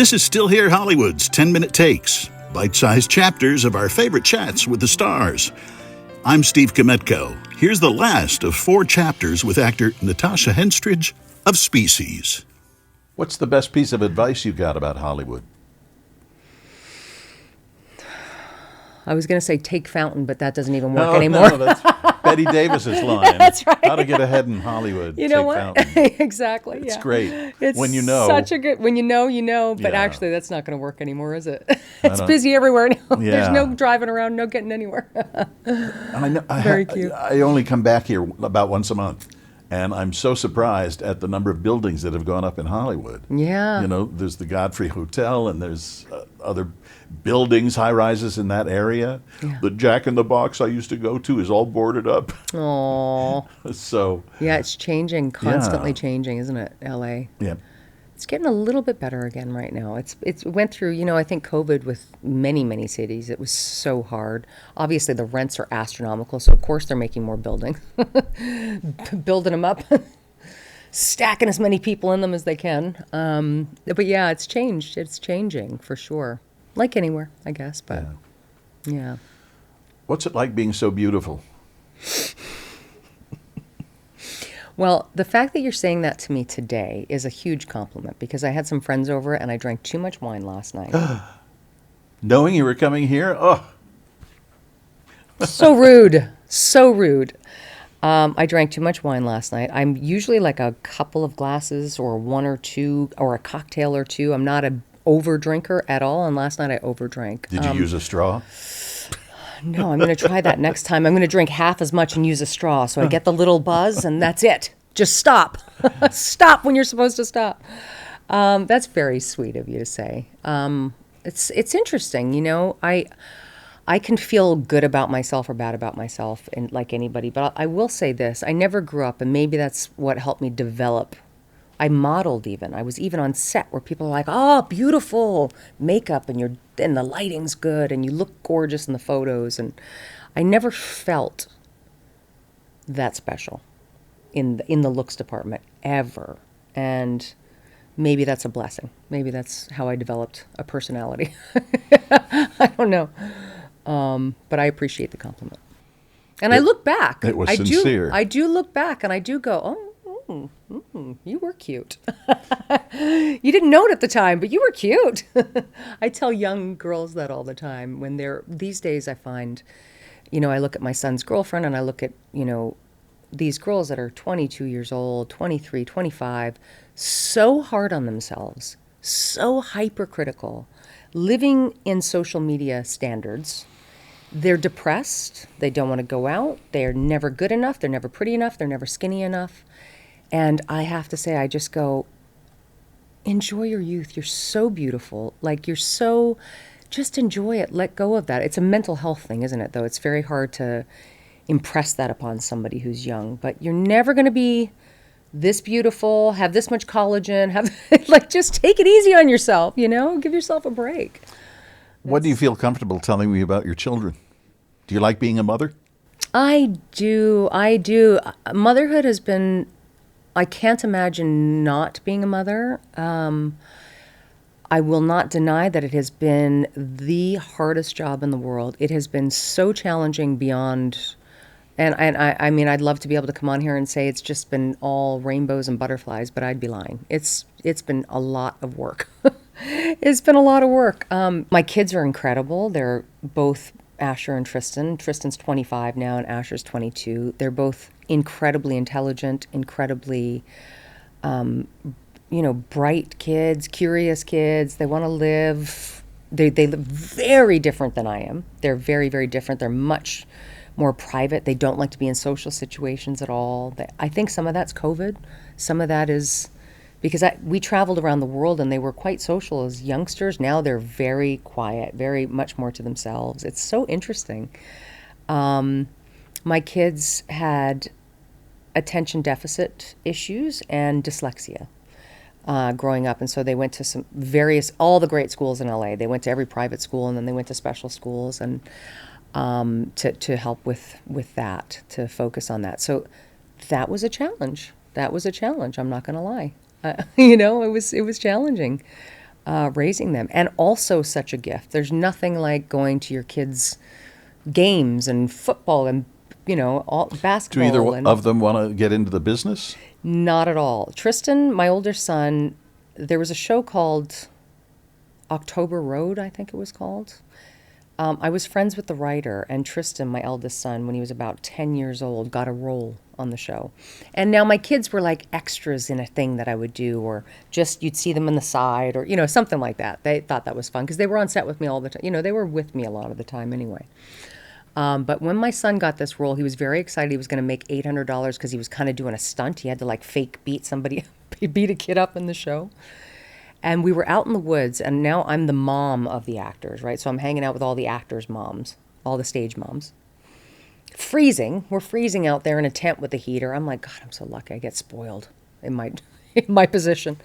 This is Still Here Hollywood's 10-Minute Takes, bite-sized chapters of our favorite chats with the stars. I'm Steve Kmetko. Here's the last of 4 chapters with actor Natasha Henstridge of Species. What's the best piece of advice you got about Hollywood? I was going to say take Fountain, but that doesn't even work anymore. No, that's Betty Davis's line. That's right. How to get ahead in Hollywood. You know take what? Fountain. Exactly. It's yeah. great. It's when you know. such a good, when you know, but Yeah. actually that's not going to work anymore, is it? It's busy everywhere now. Yeah. There's no driving around, no getting anywhere. I know, Very cute. I only come back here about once a month, and I'm so surprised at the number of buildings that have gone up in Hollywood. Yeah. You know, there's the Godfrey Hotel, and there's other buildings, high-rises in that area. Yeah. The Jack in the Box I used to go to is all boarded up. Aww. So. Yeah, it's changing, constantly changing, isn't it, LA? Yeah. It's getting a little bit better again right now. It went through, I think COVID with many cities. It was so hard. Obviously, the rents are astronomical, so of course they're making more buildings, building them up, stacking as many people in them as they can. But yeah, it's changed. It's changing for sure. Like anywhere, I guess. But yeah. What's it like being so beautiful? Well, the fact that you're saying that to me today is a huge compliment because I had some friends over and I drank too much wine last night. Knowing you were coming here? Oh. So rude. So rude. I drank too much wine last night. I'm usually like a couple of glasses or 1 or 2 or a cocktail or 2. I'm not an over drinker at all. And last night I overdrank. Did you use a straw? No, I'm going to try that next time. I'm going to drink half as much and use a straw so I get the little buzz and that's it. Just stop. Stop when you're supposed to stop. That's very sweet of you to say. It's interesting, I can feel good about myself or bad about myself, and like anybody. But I will say this: I never grew up, and maybe that's what helped me develop. I modeled even. I was even on set where people are like, "Oh, beautiful makeup, and the lighting's good, and you look gorgeous in the photos." And I never felt that special in the looks department ever. And maybe that's a blessing. Maybe that's how I developed a personality. I don't know. But I appreciate the compliment. And I look back. It was sincere. I do look back and I do go, you were cute. You didn't know it at the time, but you were cute. I tell young girls that all the time these days I find, I look at my son's girlfriend and I look at, these girls that are 22 years old, 23, 25, so hard on themselves, so hypercritical, living in social media standards. They're depressed. They don't want to go out. They're never good enough. They're never pretty enough. They're never skinny enough. And I have to say, I just go, enjoy your youth. You're so beautiful. Just enjoy it. Let go of that. It's a mental health thing, isn't it, though? It's very hard to impress that upon somebody who's young. But you're never going to be this beautiful, have this much collagen, just take it easy on yourself, give yourself a break. What do you feel comfortable telling me about your children? Do you like being a mother? I do. Motherhood has been, I can't imagine not being a mother. I will not deny that it has been the hardest job in the world. It has been so challenging beyond. And I mean, I'd love to be able to come on here and say it's just been all rainbows and butterflies, but I'd be lying. It's been a lot of work. It's been a lot of work. My kids are incredible. They're both Asher and Tristan. Tristan's 25 now and Asher's 22. They're both incredibly intelligent, incredibly, bright kids, curious kids. They want to live. They live very different than I am. They're very, very different. They're much more private. They don't like to be in social situations at all. I think some of that's COVID. Some of that is because we traveled around the world and they were quite social as youngsters. Now they're very quiet, very much more to themselves. It's so interesting. My kids had attention deficit issues and dyslexia growing up. And so they went to all the great schools in LA. They went to every private school and then they went to special schools and to help with that, to focus on that. So that was a challenge. I'm not going to lie. It was challenging. raising them. And also such a gift. There's nothing like going to your kids' games and football and, all Do basketball. either of them want to get into the business? Not at all. Tristan, my older son, there was a show called October Road, I think it was called. I was friends with the writer, and Tristan, my eldest son, when he was about 10 years old, got a role on the show. And now my kids were like extras in a thing that I would do, or just you'd see them on the side, or, something like that. They thought that was fun because they were on set with me all the time. They were with me a lot of the time anyway. But when my son got this role, he was very excited. He was going to make $800 because he was kind of doing a stunt. He had to like fake beat somebody, beat a kid up in the show. And we were out in the woods, and now I'm the mom of the actors, right? So I'm hanging out with all the actors' moms, all the stage moms. Freezing. We're freezing out there in a tent with a heater. I'm like, God, I'm so lucky. I get spoiled in my in my position.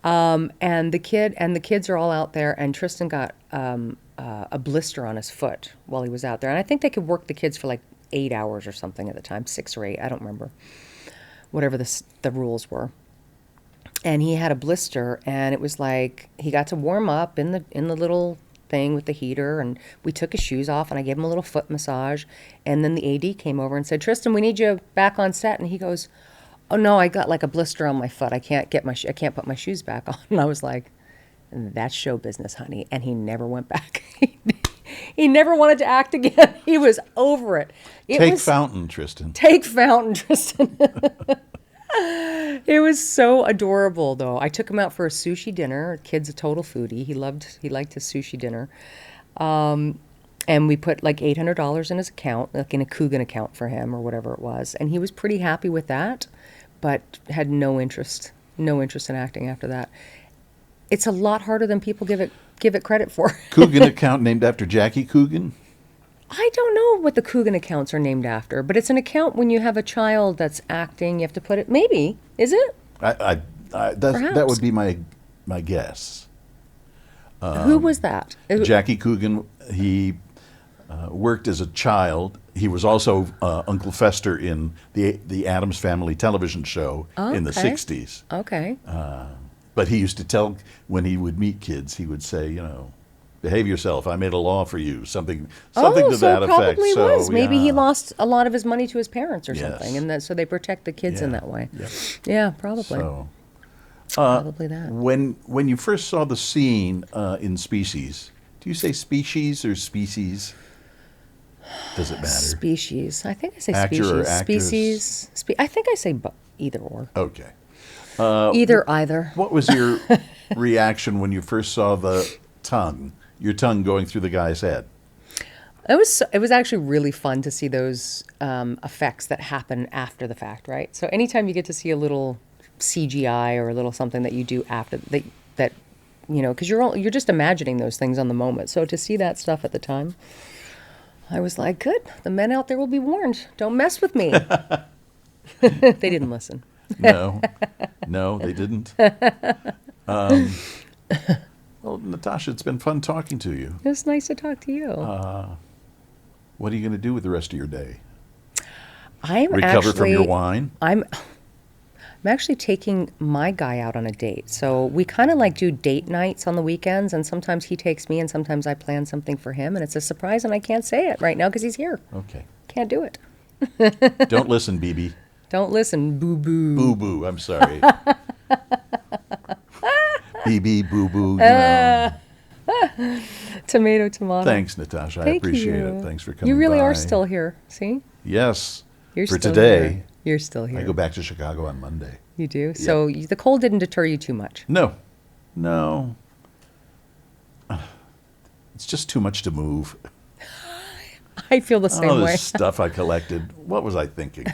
And the kids are all out there, and Tristan got a blister on his foot while he was out there. And I think they could work the kids for like 8 hours or something at the time, 6 or 8. I don't remember. Whatever the rules were. And he had a blister, and it was like he got to warm up in the little thing with the heater, and we took his shoes off, and I gave him a little foot massage. And then the AD came over and said, Tristan, we need you back on set. And he goes, oh no, I got like a blister on my foot. I can't put my shoes back on. And I was like, that's show business, honey. And he never went back. He never wanted to act again. He was over it. Take Fountain, Tristan. Take Fountain, Tristan. It was so adorable, though. I took him out for a sushi dinner. Kid's a total foodie. He liked his sushi dinner. And we put like $800 in his account, like in a Coogan account for him or whatever it was. And he was pretty happy with that, but had no interest in acting after that. It's a lot harder than people give it credit for. Coogan account named after Jackie Coogan? I don't know what the Coogan accounts are named after, but it's an account when you have a child that's acting. You have to put it. Maybe is it? That would be my guess. Who was that? Jackie Coogan. He worked as a child. He was also Uncle Fester in the Addams Family television show in the '60s. Okay. But he used to tell when he would meet kids, he would say, behave yourself. I made a law for you. Something to that effect. So probably was. Maybe yeah. he lost a lot of his money to his parents or Yes. something, and so they protect the kids in that way. Yep. Yeah, probably. So, probably that. when you first saw the scene in Species, do you say species or species? Does it matter? Species. I think I say Actor species. or actress? Species. I think I say either or. Okay. Either. What was your reaction when you first saw your tongue going through the guy's head? It was actually really fun to see those effects that happen after the fact, right? So anytime you get to see a little CGI or a little something that you do after that because you're just imagining those things on the moment. So to see that stuff at the time, I was like, good. The men out there will be warned. Don't mess with me. They didn't listen. No, they didn't. Well, Natasha, it's been fun talking to you. It was nice to talk to you. What are you going to do with the rest of your day? Recover from your wine? I'm actually taking my guy out on a date. So we kind of like do date nights on the weekends, and sometimes he takes me, and sometimes I plan something for him, and it's a surprise, and I can't say it right now because he's here. Okay. Can't do it. Don't listen, BB. Don't listen, boo-boo. Boo-boo, I'm sorry. BB, boo-boo, Tomato, tomato. Thanks, Natasha. I appreciate it. Thanks for coming You really by. are still here. See? Yes. You're for still today. Here. You're still here. I go back to Chicago on Monday. You do? So the cold didn't deter you too much? No. It's just too much to move. I feel the same All way. this stuff I collected. What was I thinking?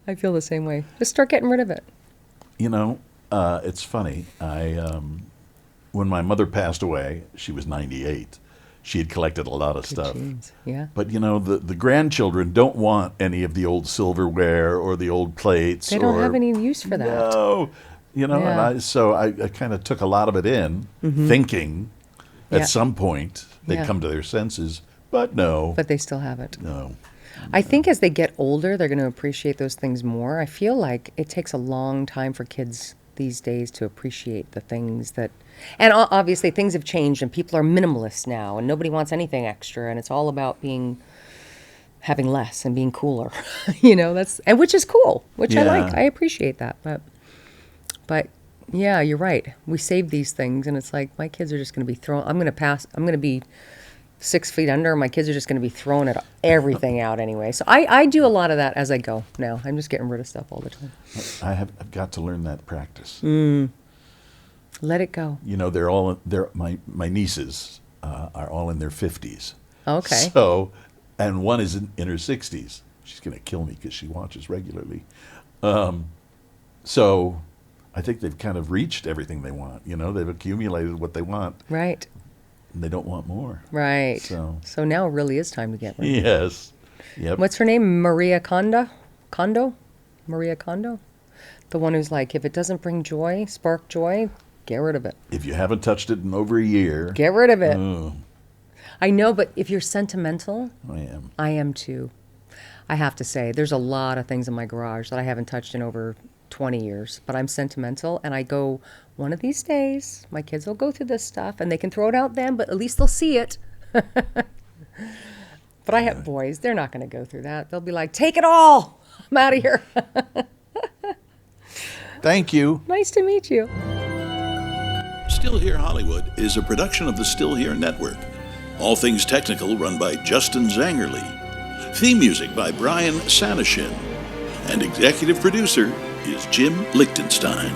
I feel the same way. Just start getting rid of it. It's funny. When my mother passed away, she was 98. She had collected a lot of stuff. Genes. Yeah. But, the grandchildren don't want any of the old silverware or the old plates. They don't have any use for that. No. And I kind of took a lot of it in, thinking at some point they'd come to their senses. But no. But they still have it. No. I think as they get older, they're going to appreciate those things more. I feel like it takes a long time for kids these days to appreciate the things that, and obviously things have changed and people are minimalists now and nobody wants anything extra and it's all about having less and being cooler, and which is cool, which I like. I appreciate that. But yeah, you're right. We save these things and it's like, my kids are just going to be I'm going to be 6 feet under. My kids are just going to be throwing everything out anyway. So I do a lot of that as I go now. I'm just getting rid of stuff all the time. I've got to learn that practice. Let it go. My nieces are all in their 50s. Okay. So, and one is in her 60s. She's going to kill me because she watches regularly. So I think they've kind of reached everything they want. They've accumulated what they want. Right. And they don't want more. Right. So now it really is time to get rid of it. Yes. Yep. What's her name? Maria Kondo? Maria Kondo? The one who's like, if it doesn't bring joy, spark joy, get rid of it. If you haven't touched it in over a year. Get rid of it. I know, but if you're sentimental. I am. I am too. I have to say, there's a lot of things in my garage that I haven't touched in over 20 years, but I'm sentimental and I go, one of these days, my kids will go through this stuff and they can throw it out then, but at least they'll see it. But I have boys, they're not going to go through that. They'll be like, take it all. I'm out of here. Thank you. Nice to meet you. Still Here Hollywood is a production of the Still Here Network. All things technical run by Justin Zangerly. Theme music by Brian Sanashin. And executive producer is Jim Lichtenstein.